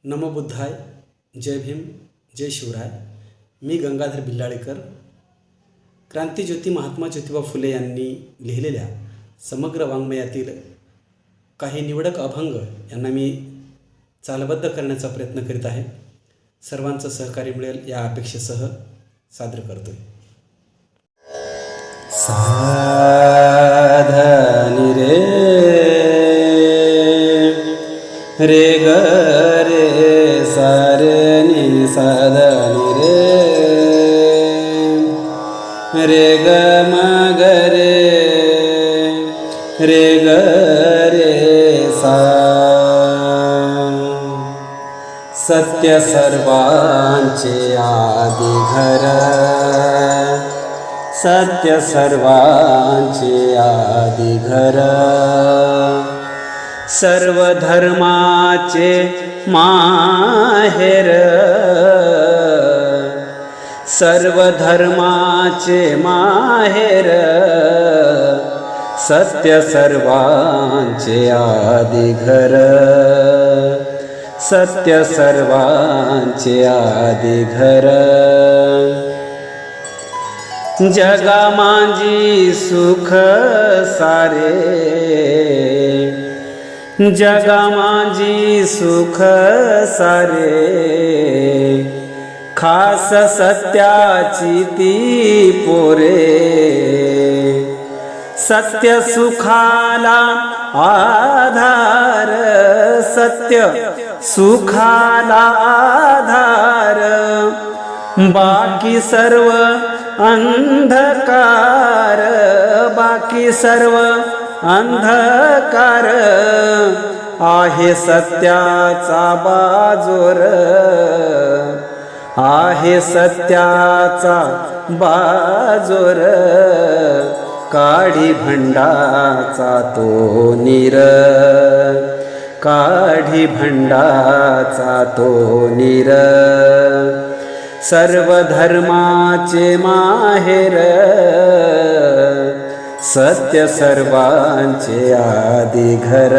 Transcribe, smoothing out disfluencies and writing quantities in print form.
नमो बुद्धाय, जय भीम, जय शिवराय. मी गंगाधर बिल्लाळेकर. क्रांतिज्योती महात्मा ज्योतिबा फुले यांनी लिहिलेल्या समग्र वाङ्मयातील काही निवडक अभंग यांना मी चालबद्ध करण्याचा प्रयत्न करीत आहे. सर्वांचं सहकार्य मिळेल या अपेक्षेसह सादर करतोय. साधनी रे ग रे सारनी साधनी रे ग म ग रे ग रे सा. सत्य सर्वांचे आदि घर, सत्य सर्वांचे आदि घर. सर्व धर्माचे माहेर, सर्व धर्माचे माहेर. सत्य सर्वांचे आदि घर, सत्य सर्वांचे आदि घर. जगा मांजी सुख सारे, जगा मांजी सुख सारे. खास सत्याची ती पोरे, सत्य सुखाला आधार, सत्य सुखाला आधार. बाकी सर्व अंधकार, बाकी सर्व अंधकार. आहे सत्याचा बाजोर, आहे सत्याचा बाजोर. काढी भंडाचा तो नीर, काढी भंडाचा तो नीर. सर्व धर्माचे माहेर, सत्य सर्वांचे आदि घर.